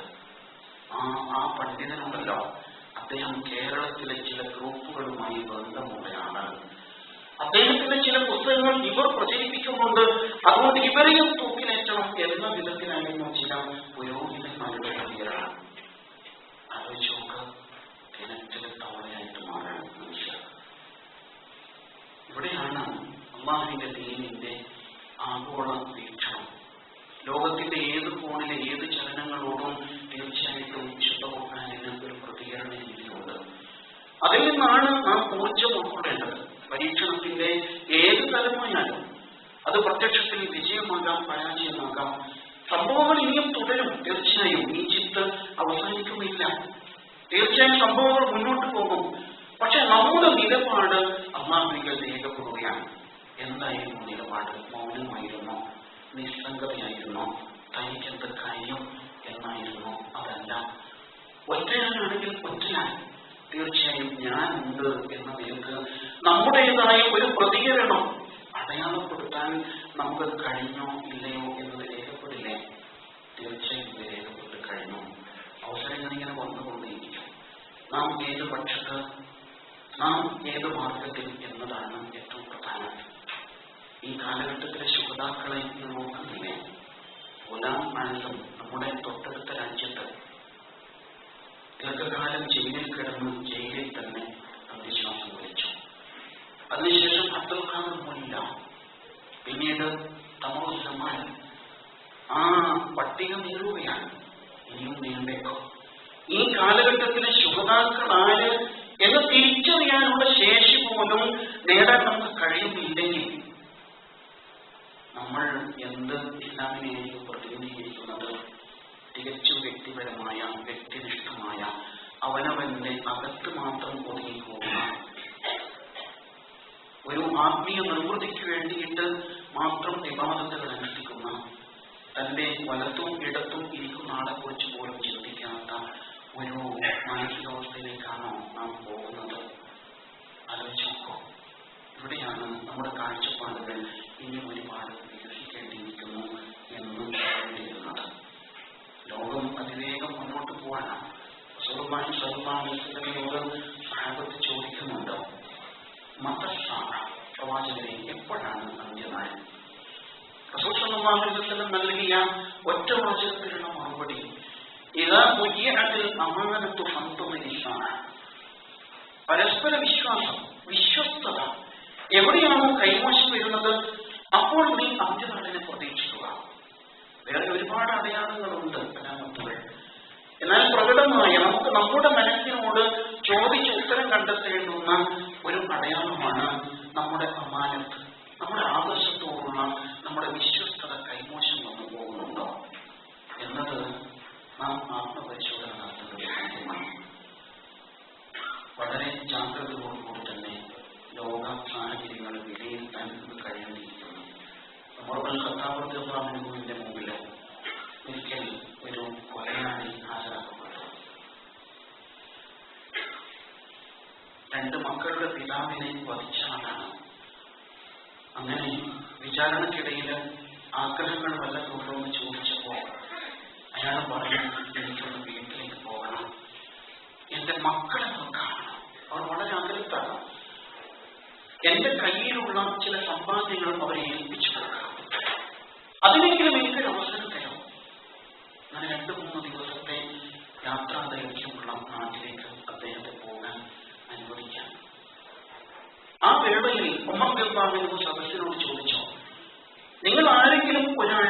ആ പണ്ഡിതനുണ്ടല്ലോ, അദ്ദേഹം കേരളത്തിലെ ചില ഗ്രൂപ്പുകളുമായി ബന്ധമുള്ളയാണ്. അദ്ദേഹത്തിന്റെ ചില പുസ്തകങ്ങൾ ഇവർ പ്രചരിപ്പിക്കുന്നുണ്ട്, അതുകൊണ്ട് ഇവരെയും തൂക്കിലേറ്റണം എന്ന വിധത്തിലായിരുന്നു ചില പുരോഹിതന്മാരുടെ പ്രതികരണം. ആലോചിച്ച് നോക്ക്, കിണറ്റിലെ തവളയായിട്ട് മാറണം മനുഷ്യർ. ഇവിടെയാണ് അല്ലാഹുവിന്റെ ദീനിന്റെ ആഗോള വീക്ഷണം. ലോകത്തിന്റെ ഏത് കോണിലെ ഏത് ചലനങ്ങളോടും തീർച്ചയായിട്ടും വിശുദ്ധ ഖുർആനിന് ഒരു പ്രതികരണ രീതിയുണ്ട്. അതിൽ നിന്നാണ് നാം ഊർജ്ജം ഉൾക്കൊള്ളേണ്ടത്. പരീക്ഷണത്തിന്റെ ഏത് തലമായാലും അത് പ്രത്യക്ഷത്തിൽ വിജയമാകാം, പരാജയമാകാം. സംഭവങ്ങൾ ഇനിയും തുടരും. തീർച്ചയായും ഈജിപ്ത് അവസാനിക്കുന്നില്ല. തീർച്ചയായും സംഭവങ്ങൾ മുന്നോട്ട് പോകും. പക്ഷെ നമ്മുടെ നിലപാട് അല്ലാഹുവിൽ രേഖപ്പെടുകയാണ്. എന്തായിരുന്നു നിലപാട്? മൗനമായിരുന്നോ? നിസ്സംഗതയായിരുന്നോ? തനിക്കെന്ത് കാര്യം എന്നായിരുന്നോ? അതല്ല, ഒറ്റയാനാണെങ്കിൽ ഒറ്റയാൻ, തീർച്ചയായും ഞാനുണ്ട് എന്ന നിലക്ക് നമ്മുടേതായ ഒരു പ്രതികരണം അടയാളപ്പെടുത്താൻ നമുക്ക് കഴിഞ്ഞോ ഇല്ലയോ എന്നത് രേഖപ്പെടില്ലേ? തീർച്ചയായും ഇത് രേഖപ്പെട്ട് കഴിഞ്ഞു. അവസരങ്ങൾ ഇങ്ങനെ വന്നുകൊണ്ടേയിരിക്കും. നാം ഏത് പക്ഷത്ത്, നാം ഏത് മാർഗത്തിൽ എന്നതാണ് ഏറ്റവും പ്രധാനം. ഈ കാലഘട്ടത്തിലെ ശുഹദാക്കളെ നോക്കുന്നില്ലേ? ഗുലാം ആസം നമ്മുടെ തൊട്ടടുത്ത രാജ്യത്ത് ദീർഘകാലം ജയിലിൽ കിടന്ന് ജയിലിൽ തന്നെ അന്ത്യശ്വാസം വലിച്ചു. അതിനുശേഷം അബ്ദുൽ ഖാദർ മുല്ല, പിന്നീട് തമോസമാൻ. ആ പട്ടിക നീളുകയാണ്, ഇനിയും നീണ്ടേക്കും. ഈ കാലഘട്ടത്തിലെ ശുഹദാക്കൾ ആര് എന്ന് തിരിച്ചറിയാനുള്ള ശേഷി പോലും നേടാൻ നമുക്ക് കഴിയുന്നില്ലെങ്കിൽ നമ്മൾ എന്ത് ഇസ്ലാമിനെയായിരിക്കും പ്രതിനിധീകരിക്കുന്നത്? തികച്ചും വ്യക്തിപരമായ, വ്യക്തിനിഷ്ഠമായ, അവനവന്റെ അകത്ത് മാത്രം ഒതുങ്ങിപ്പോകുന്ന, ഒരു ആത്മീയ നിർവൃത്തിക്ക് വേണ്ടിയിട്ട് മാത്രം ഇബാദത്തുകൾ അനുഷ്ഠിക്കുന്ന, തന്റെ വലത്തും ഇടത്തും ഇരിക്കുന്ന ആളെ കുറിച്ച് പോലും ചിന്തിക്കാത്ത ഒരു മാനസികാവസ്ഥയിലേക്കാണോ നാം പോകുന്നത്? ആലോചിച്ച് നോക്കൂ. ഇവിടെയാണ് നമ്മുടെ കാഴ്ചപ്പാടുകൾ ഇനി ഒരുപാട് വികസിക്കേണ്ടിയിരിക്കുന്നു എന്ന് പറയേണ്ടിയിരുന്നത്. ലോകം അതിവേഗം മുന്നോട്ട് പോകാനാണ്. റസൂലുള്ളാഹി സ്വല്ലല്ലാഹു അലൈഹി വസല്ലമയോട് സഹാബത്ത് ചോദിക്കുന്നുണ്ട്, മതസ്സാഅ, പ്രവാചകരെ എപ്പോഴാണ് അന്ത്യനാൾ? റസൂൽ സ്വല്ലല്ലാഹു അലൈഹി വസല്ലം നൽകിയ ഒറ്റ വാചകത്തിലുള്ള മറുപടി, ഇദാ ബുയിഅത്തിൽ അമാനത്തു ഫൻതുമിനി സാഅ. പരസ്പര വിശ്വാസം, വിശ്വസ്തത എവിടെയാണോ കൈമോശം വരുന്നത്, അപ്പോൾ നീ അന്ത്യനാളിനെ പ്രതീക്ഷിക്കുക. വേറെ ഒരുപാട് അടയാളങ്ങളുണ്ട്, അലാമത്തുകൾ. എന്നാൽ പ്രകടമായ നമുക്ക് നമ്മുടെ മനസ്സിനോട് ചോദിച്ച് ഉത്തരം കണ്ടെത്തേണ്ടുന്ന ഒരു അടയാളമാണ് നമ്മുടെ അമാനത്ത്, നമ്മുടെ ആദർശത്തോടുള്ള നമ്മുടെ വിശ്വസ്തത കൈമോശം വന്നു പോകുന്നുണ്ടോ എന്നത് നാം ആത്മപരിശോധന നടത്തേണ്ട കാര്യമാണ്. വളരെ ജാഗ്രതയോടുകൂടി തന്നെ ലോക സാഹചര്യങ്ങൾ വിലയിരുത്താൻ കഴിയേണ്ടിയിരിക്കുന്നു. ഉമർ ഇബ്നുൽ ഖത്താബ് റളിയല്ലാഹു അൻഹുവിന്റെ മുമ്പിൽ വിചാരണക്കിടയിൽ ആഗ്രഹങ്ങൾ വല്ലതും ഉണ്ടോ എന്ന് ചോദിച്ചപ്പോൾ അയാൾ പറഞ്ഞു, എനിക്കൊന്ന് വീട്ടിലേക്ക് പോകണം, എന്റെ മക്കളെ കാണണം, അവർ വളരെ അകലത്താണ്, എന്റെ കയ്യിലുള്ള ചില സമ്പാദ്യങ്ങളും അവരെ ഏൽപ്പിച്ചു കൊടുക്കണം, അതിനെങ്കിലും എനിക്കൊരു അവസരം തരും. അങ്ങനെ 2-3 ദിവസത്തെ യാത്രാ ദൈർഘ്യമുള്ള നാട്ടിലേക്ക് അദ്ദേഹത്തെ പോകാൻ അനുവദിക്കാൻ. ആ വേളയിൽ ഉമർ റളിയല്ലാഹു സദസ്സിനോട് ചോദിച്ചു, നിങ്ങൾ ആരെങ്കിലും ഒരാൾ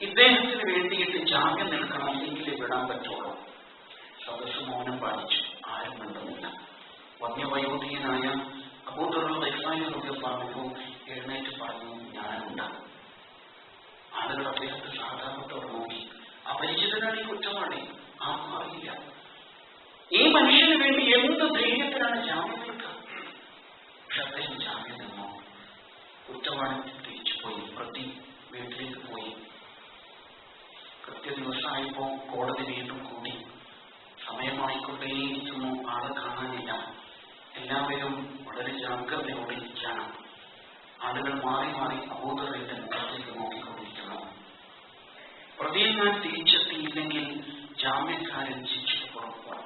ഇദ്ദേഹത്തിന് വേണ്ടിയിട്ട് ജാമ്യം നിൽക്കണം, എങ്കിലേ വിടാൻ പറ്റുള്ളൂ. സദസ്സ് മൗനം പാലിച്ചു, ആരും മിണ്ടുന്നില്ല. വന്യവയോധികനായ അബൂദർ റളിയല്ലാഹു എഴുന്നേറ്റ് പറഞ്ഞു, ഞാനുണ്ട്. ആളുകൾ അദ്ദേഹത്തെ സാധാരണത്തോടെ നോക്കി. അപരിചിതനാണ് ഈ കുറ്റവാളി, ആർക്കും അറിയില്ല. ഈ മനുഷ്യന് വേണ്ടി എന്ത് ധൈര്യത്തിലാണ് ജാമ്യം നിൽക്കുക? പക്ഷെ അദ്ദേഹം ജാമ്യം നിന്നു. കുറ്റവാളി തിരിച്ചു പോയി, പ്രതി വീട്ടിലേക്ക് പോയി. കൃത്യദിവസമായപ്പോൾ കോടതി വീണ്ടും കൂടി. സമയമായിക്കൊണ്ടേയിരിക്കുന്നു, ആളെ കാണാനില്ല. എല്ലാവരും വളരെ ജാഗ്രതയോടെ ഇരിക്കുകയാണ്. ആളുകൾ മാറി മാറി അബൂദറിന്റെ മുഖത്തേക്ക് നോക്കിക്കൊണ്ടിരിക്കുന്നു. പ്രതിയെ ഞാൻ തിരിച്ചെത്തിയില്ലെങ്കിൽ ജാമ്യക്കാരൻ ശിക്ഷയ്ക്ക് പുറപ്പാണ്.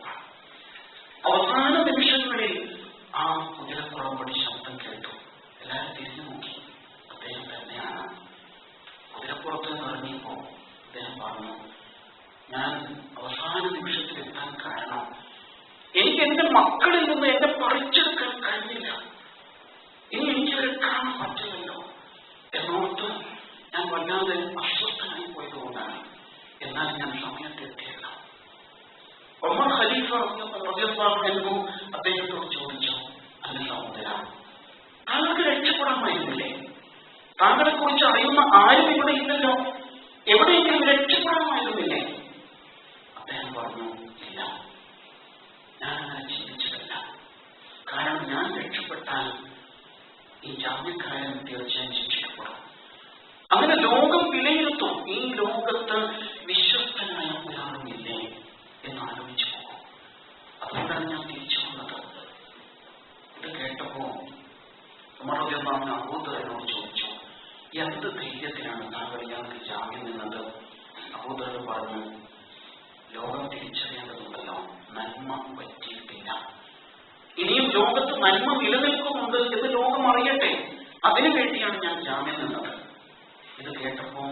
അവസാന നിമിഷങ്ങളിൽ ആ കുതിരപ്പുറംപടി ശബ്ദം കേട്ടു. എല്ലാവരും തിരിഞ്ഞു നോക്കി. അദ്ദേഹം തന്നെയാണ്. കുതിരപ്പുറത്ത് നിന്ന് ഇറങ്ങിയപ്പോൾ അദ്ദേഹം പറഞ്ഞു, ഞാൻ അവസാന നിമിഷത്തിൽ എത്താൻ കാരണം എനിക്ക് എന്റെ മക്കളിൽ നിന്ന് എന്നെ പറിച്ചെടുക്കാൻ കഴിഞ്ഞില്ല, ഇനി എനിക്കവരെ കാണാൻ പറ്റില്ലല്ലോ എന്നോർത്ത് ഞാൻ വല്ലാതെ അസ്വസ്ഥനായി പോയതുകൊണ്ടാണ്. എന്നാൽ ഞാൻ സമയത്തെത്തിയല്ല. ഉമർ ഖലീഫ റളിയല്ലാഹു അൻഹു അദ്ദേഹത്തോട് ചോദിച്ചു, അല്ല സഹോദര, താങ്കൾക്ക് രക്ഷപ്പെടാമായിരുന്നില്ലേ? താങ്കളെ കുറിച്ച് അറിയുന്ന ആരും ഇവിടെ ഇല്ലല്ലോ, എവിടെയെങ്കിലും രക്ഷപ്പെടാമായിരുന്നില്ലേ? അദ്ദേഹം പറഞ്ഞു, ഇല്ല, ഞാനങ്ങനെ ചിന്തിച്ചിട്ടില്ല. കാരണം ഞാൻ രക്ഷപ്പെട്ടാൽ ഈ ജാമ്യക്കാരൻ തീർച്ചയായും ശിക്ഷിക്കപ്പെടും. അങ്ങനെ ലോകം വിലയിരുത്തും, ഈ ലോകത്ത് വിശ്വസ്തനായ ഒരാളുമില്ലേ എന്ന് ആലോചിച്ചു പോകും. അതുകൊണ്ടാണ് ഞാൻ തിരിച്ചു വന്നത്. ഇത് കേട്ടപ്പോ ഉമർ റളിയല്ലാഹു അൻഹു അബൂദറിനോട് ചോദിച്ചു, എന്ത് ധൈര്യത്തിലാണ് താങ്കൾ ഇയാൾക്ക് ജാമ്യം നിന്നത്? അബൂദർ പറഞ്ഞു, ലോകം തിരിച്ചറിയേണ്ടതുണ്ടല്ലോ, നന്മ പറ്റിയിട്ടില്ല. ഇനിയും ലോകത്ത് നന്മ നിലനിൽക്കുന്നുണ്ട് എന്ന് ലോകം അറിയട്ടെ, അതിനു വേണ്ടിയാണ് ഞാൻ ജാമ്യം നിന്നത്. ഇത് കേട്ടപ്പോ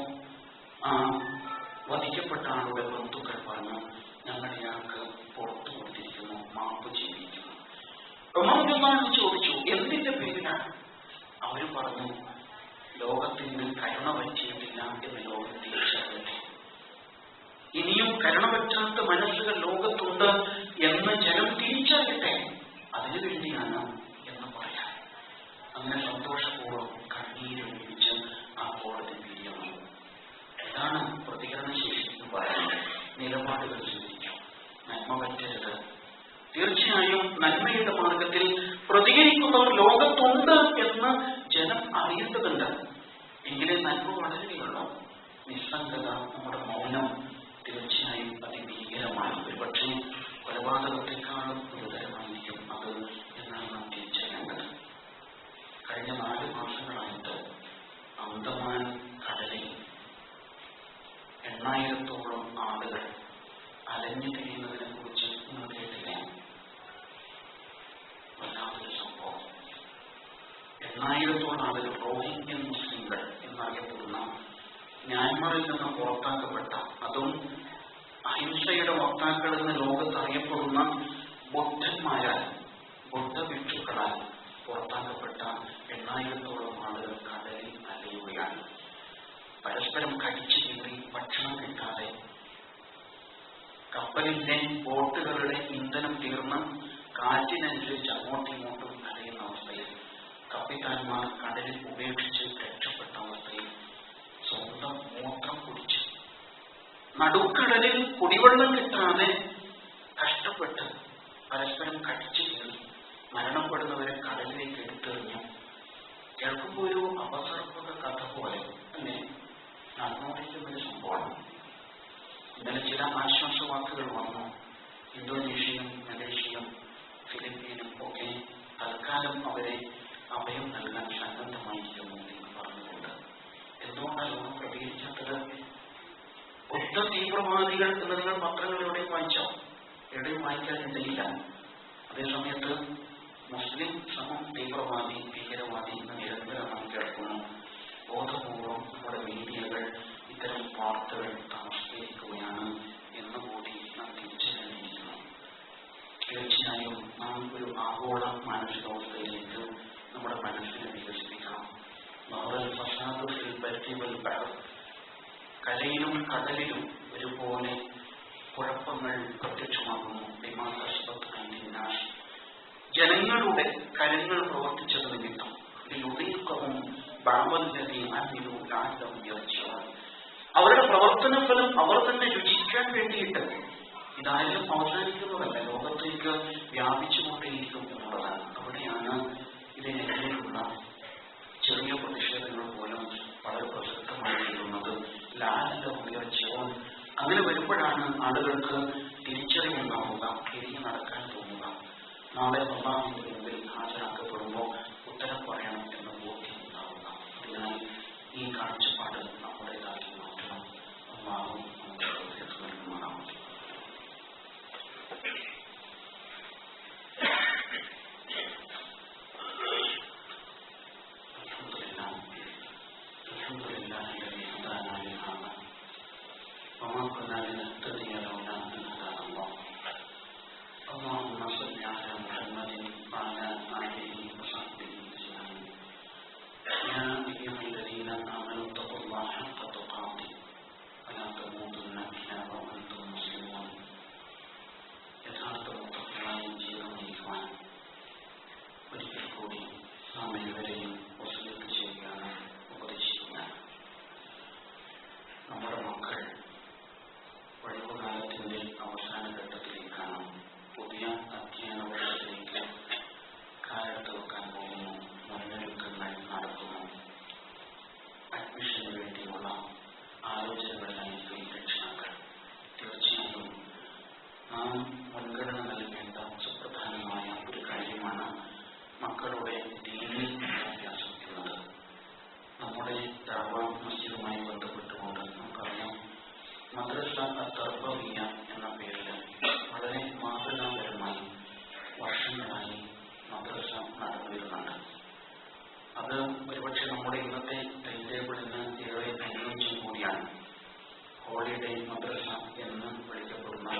വധിക്കപ്പെട്ട ആളുടെ ബന്ധുക്കൾ പറഞ്ഞു, ഞങ്ങൾ ഇയാൾക്ക് പുറത്തു കൊടുത്തിരിക്കുന്നു, മാപ്പ് ചെയ്തിരിക്കുന്നു. ഉമർ ചോദിച്ചു, എന്തിന്റെ പേരിലാണ്? അവര് പറഞ്ഞു, ലോകത്തിന് കരുണ പറ്റിയിട്ടില്ല എന്ന് ലോകം തിരിച്ചറിയട്ടെ, ഇനിയും കരുണ പറ്റാത്ത മനസ്സുകൾ ലോകത്തുണ്ട് എന്ന് ജനം തിരിച്ചറിയട്ടെ, അതിനു വേണ്ടിയാണ് എന്ന് പറയാൻ. അങ്ങനെ സന്തോഷപൂർവ്വം കണ്ണീരൊഴിച്ച് ആ കോടതി പിരിയുന്നു. ഇതാണ് പ്രതികരണശേഷി എന്ന് പറയുന്നത്. നിലപാടുകൾ സ്വീകരിക്കാം, നന്മ പറ്റരുത്. തീർച്ചയായും നന്മയുടെ മാർഗത്തിൽ പ്രതികരിക്കുന്നവർ ലോകത്തുണ്ട് എന്ന് ജനം അറിയേണ്ടതുണ്ട്. എങ്കിലേ നന്മ വളരുകയുള്ളൂ. നിസ്സംഗത, നമ്മുടെ മൗനം തീർച്ചയായും അതിഭീകരമാണ്. ഒരുപക്ഷെ കൊലപാതകത്തെക്കാളും ഗുരുതരമായിരിക്കും അത് എന്നാണ് നാം തിരിച്ചറിയേണ്ടത്. കഴിഞ്ഞ 4 മാസങ്ങളായിട്ട് അന്തമാൻ കടലിൽ 8000-ഓളം ആളുകൾ അലഞ്ഞു തിരിയുന്നതിനെ കുറിച്ച് നിങ്ങൾ കേട്ടില്ലേ? വല്ലാത്തൊരു സംഭവം. 8000-ഓളം ആളുകൾ റോഹിംഗ്യൻ മുസ്ലിങ്ങൾ എന്നറിയപ്പെടുന്ന മ്യാൻമറിൽ നിന്ന് പുറത്താക്കപ്പെട്ട, അതും അഹിംസയുടെ വക്താക്കൾ എന്ന് ലോകത്ത് അറിയപ്പെടുന്ന ബുദ്ധന്മാരാൽ, ബുദ്ധഭിക്ഷുക്കളാൽ പുറത്താക്കപ്പെട്ട 8000-ഓളം ആളുകൾ കടലിൽ അലയുകയാണ്. പരസ്പരം കടിച്ചു കീറി, ഭക്ഷണം കിട്ടാതെ, കപ്പലിന്റെ ബോട്ടുകളുടെ ഇന്ധനം തീർന്ന് കാറ്റിനനുസരിച്ച് അങ്ങോട്ടും ഇങ്ങോട്ടും അലയുന്ന അവസ്ഥയിൽ, കപ്പിത്താന്മാർ കടലിൽ ഉപേക്ഷിച്ച് രക്ഷപ്പെട്ട അവസ്ഥയിൽ സ്വന്തം മൂത്രം കുടിച്ച് നടുക്കടലിൽ കുടിവെള്ളം കിട്ടാതെ കഷ്ടപ്പെട്ട് പരസ്പരം കടിച്ചു കീറി മരണപ്പെടുന്നവരെ കടലിലേക്ക് എടുത്തെറിഞ്ഞു. കേൾക്കുമ്പോൾ ഒരു അപസർപ്പക കഥ പോലെ അല്ലേ നടന്നുകൊണ്ടിരിക്കുന്നൊരു സംഭവമാണ്. ഇന്നലെ ചില ആശ്വാസവാക്കുകൾ വന്നു. ഇന്തോനേഷ്യയും മലേഷ്യയും ഫിലിപ്പീനും ഒക്കെ തൽക്കാലം അവരെ അഭയം നൽകാൻ സന്നദ്ധമായിരിക്കുന്നു എന്ന് പറഞ്ഞുകൊണ്ട് തീവ്രവാദികൾ എന്ന് നിങ്ങൾ പത്രങ്ങളിലൂടെയും വായിച്ചോ? എവിടെയും വായിക്കാനിടയില്ല. അതേസമയത്ത് മുസ്ലിം സമം തീവ്രവാദി, ഭീകരവാദി എന്ന് നിരന്തരം നാം കേൾക്കുന്നു. ബോധപൂർവം നമ്മുടെ മീഡിയകൾ ഇത്തരം വാർത്തകൾ താമസിക്കുകയാണ് എന്നുകൂടി നാം തിരിച്ചറിഞ്ഞിരിക്കുന്നു. തീർച്ചയായും നാം ഒരു ആഗോള മാനസികാവസ്ഥയിലേക്ക് നമ്മുടെ മനസ്സിനെ വികസിപ്പിക്കണം. കരയിലും കടലിലും ഒരുപോലെ കുഴപ്പങ്ങൾ പ്രത്യക്ഷമാകുന്നു. ജനങ്ങളുടെ കരങ്ങൾ പ്രവർത്തിച്ചത് നിമിത്തം അവരുടെ പ്രവർത്തന ഫലം അവർ തന്നെ രുചിക്കാൻ വേണ്ടിയിട്ട് ഇതായാലും അവസാനിക്കുന്നതല്ല, ലോകത്തേക്ക് വ്യാപിച്ചുകൊണ്ടേയിരിക്കും എന്നുള്ളതാണ്. അവിടെയാണ് ഇതിനെതിരെയുള്ള ചെറിയ പ്രതിഷേധങ്ങൾ പോലും വളരെ പ്രസക്തമായിരിക്കുന്നത്. ലാലവും അങ്ങനെ വരുമ്പോഴാണ് ആളുകൾക്ക് തിരിച്ചറിവുണ്ടാവുക, തിരിഞ്ഞു നടക്കാൻ തോന്നുക. നാളെ അല്ലാഹുവിന്റെ മുമ്പിൽ ഹാജരാക്കപ്പെടുമ്പോൾ ഉത്തരം പറയണം എന്ന ബോധ്യം ഉണ്ടാവുക. അതിനാൽ ഈ കാഴ്ചപ്പാട് നമ്മുടേതാക്കി മാറ്റണം. അല്ലാഹു നമുക്ക് നൽകുന്നതാണ്. وما كنا لنهتدي لولا أن هدانا الله. اللهم صل على محمد وعلى آله وصحبه أجمعين. يا أيها الذين آمنوا اتقوا الله حق تقاته ولا تموتن إلا وأنتم مسلمون. യഥാർത്ഥ മുത്തഖികളായ ജീവിതം നയിക്കുവാൻ ഒരിക്കൽ കൂടി നാം ഏവരെയും വസിയത്ത് ചെയ്യുകയാണ്, ഉപദേശിക്കുകയാണ്. നമ്മുടെ മക്കൾ ഒഴിവുകാലത്തിന്റെ അവസാന ഘട്ടത്തിലേക്കാണ്, പുതിയ അധ്യയന വർഷത്തിലേക്ക് കാലെടുത്ത് വെക്കാൻ പോകുന്നു. മുന്നൊരുക്കങ്ങൾ നടക്കുന്നു. അഡ്മിഷന് വേണ്ടിയുള്ള ആലോചനകളിലായിരിക്കും രക്ഷിതാക്കൾ. തീർച്ചയായും നാം മുൻഗണന നൽകേണ്ട സുപ്രധാനമായ ഒരു കാര്യമാണ് മക്കളുടെ ദീനീ വിദ്യാഭ്യാസം എന്നത്. നമ്മുടെ ദഅവ മസ്ജിദുമായി ബന്ധപ്പെട്ടുകൊണ്ട് നമുക്കറിയാം, മദ്രസ അത്തർബവിയ്യ എന്ന പേരിൽ വളരെ മാതൃകാപരമായി വർഷങ്ങളായി മദ്രസ നടന്നു വരുന്നുണ്ട്. അത് ഒരുപക്ഷെ നമ്മുടെ ഇന്നത്തെ ടൈം ടേബിളിന് ഏറെ അനുയോജ്യം കൂടിയാണ്. ഹോളിഡേ മദ്രസ എന്ന് വിളിക്കപ്പെടുന്ന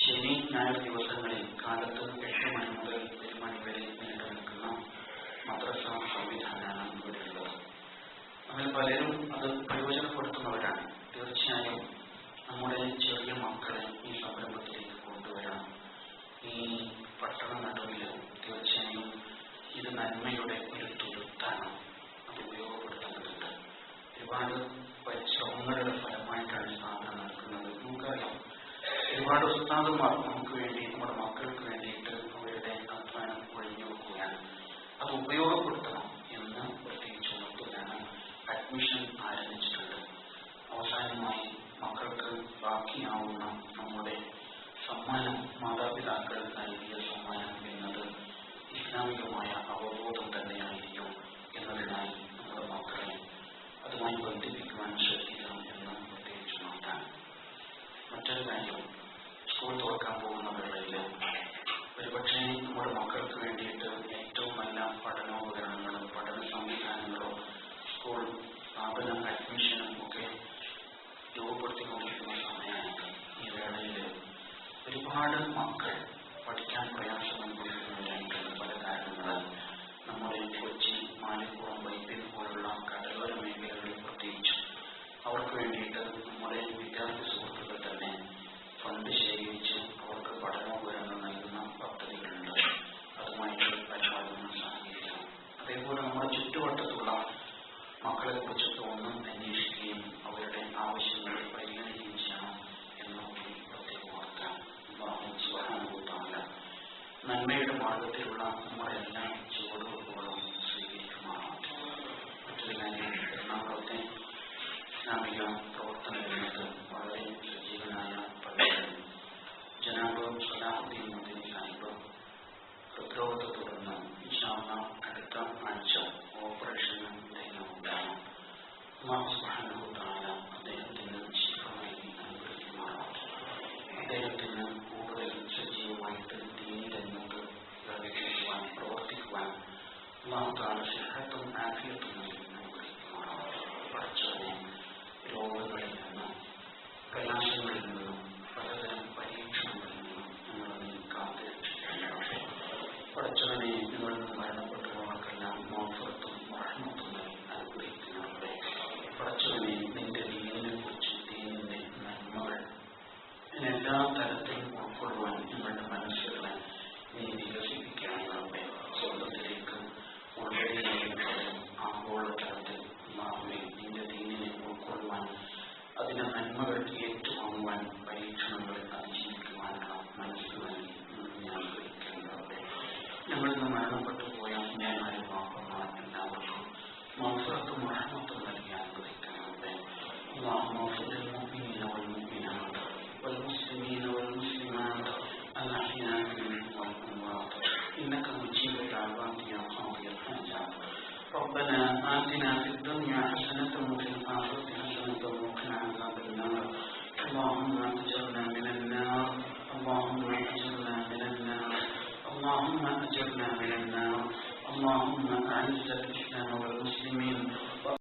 ശനി ഞായർ ദിവസങ്ങളിൽ കാലത്ത് 8 മണി മുതൽ 1 മണി വരെ നീണ്ടു നിൽക്കുന്ന മദ്രസ സംവിധാനമാണ് ഇവിടെയുള്ളത്. അതിൽ പലരും അത് പ്രയോജനപ്പെടുത്തുന്നവരാണ്. തീർച്ചയായും നമ്മുടെ ചെറിയ മക്കളെ ഈ സംരംഭത്തിലേക്ക് കൊണ്ടുവരണം. ഈ പട്ടണ നടുവിൽ തീർച്ചയായും ഇത് നന്മയുടെ ഒരു തുരുത്താണ്. അത് ഉപയോഗപ്പെടുത്തേണ്ടതുണ്ട്. ഒരുപാട് പരിശ്രമങ്ങളുടെ ഫലമായിട്ടാണ് സ്ഥാപനം നടക്കുന്നത്. നമുക്കറിയാം, ഒരുപാട് ഉസ്താദുമാർ നമുക്ക് വേണ്ടി, നമ്മുടെ മക്കൾക്ക് വേണ്ടിയിട്ട് അവരുടെ അധ്വാനം ഒഴിഞ്ഞു വെക്കുകയാണ്. അത് ഉപയോഗപ്പെടുത്തണം എന്ന് പ്രത്യേകിച്ച് ഉണർത്തുകയാണ്. അഡ്മിഷൻ ആരംഭിച്ചിട്ടുണ്ട്. അവസാനമായി മക്കൾക്ക് ബാക്കിയാവുന്ന നമ്മുടെ സമ്മാനം, മാതാപിതാക്കൾ നൽകിയ സമ്മാനം എന്നത് ഇസ്ലാമികമായ അവബോധം തന്നെയായിരിക്കും എന്നതിനായി നമ്മുടെ മക്കളെ അതുമായി ബന്ധിപ്പിക്കുവാൻ ശ്രദ്ധിക്കണം എന്ന് പ്രത്യേകിച്ച് നോക്കാം. മറ്റൊരു കാര്യം, സ്കൂൾ തുറക്കാൻ പോകുന്ന വേളയിൽ ഒരുപക്ഷെ നമ്മുടെ മക്കൾക്ക് വേണ്ടിയിട്ട് ഏറ്റവും നല്ല പഠനോപകരണങ്ങളും പഠന സംവിധാനങ്ങളും സ്കൂൾ സ്ഥാപന അഡ്മിഷനും ഒക്കെ രൂപപ്പെടുത്തിക്കൊണ്ടിരിക്കുന്ന സമയമായിട്ട് ഈ വേളയിൽ ഒരുപാട് മക്കൾ പഠിക്കാൻ പ്രയാസം അനുഭവിക്കുന്നവരായിട്ടുണ്ട്. പല കാരണങ്ങളാൽ നമ്മുടെ കൊച്ചി, മാലിപ്പുറം, വൈപ്പിൻ പോലുള്ള കടലോര മേഖലകളിൽ പ്രത്യേകിച്ച് അവർക്ക് വേണ്ടിയിട്ട് നമ്മുടെ വിദ്യാർത്ഥി സുഹൃത്തുക്കൾ തന്നെ ഫണ്ട് ശേഖരിച്ച് അവർക്ക് പഠനോപകരണങ്ങൾ നൽകുന്ന പദ്ധതികളുണ്ട്. അതുമായിട്ട് പരിപാലനം സഹകരിക്കണം. അതേപോലെ നമ്മുടെ ചുറ്റുവട്ടത്തുള്ള മക്കളെ കുറിച്ചൊക്കെ ഒന്ന് അന്വേഷിക്കുകയും അവരുടെ ആവശ്യങ്ങൾ പരിഗണിക്കുകയും ചെയ്യണം എന്നൊക്കെ പ്രത്യേകം ഓർക്കാം. നന്മയുടെ മാർഗത്തിലുള്ള നമ്മുടെ എല്ലാ ചുവടുവെപ്പുകളും സ്വീകരിക്കുമാറാവട്ടെ. മറ്റൊരു കാര്യം, എറണാകുളത്തെ ഇസ്ലാമിക പ്രവർത്തന രംഗത്ത് വളരെ സജീവനായ പണ്ഡിതൻ ജനാബ് സലാഹുദ്ദീൻ മദനി സാഹിബ് ഹൃദ്രോഗത്തെ തുടർന്ന് ഇൻഷാ അല്ലാഹ് അടുത്ത ആഴ്ച ഓപ്പറേഷന് ധൈര്യമുണ്ടാകും. അല്ലാഹു സുബ്ഹാനഹു വ തആല അദ്ദേഹത്തിന് ശിഫ നൽകി اللهم أجرنا من النار. اللهم أعز الإسلام والمسلمين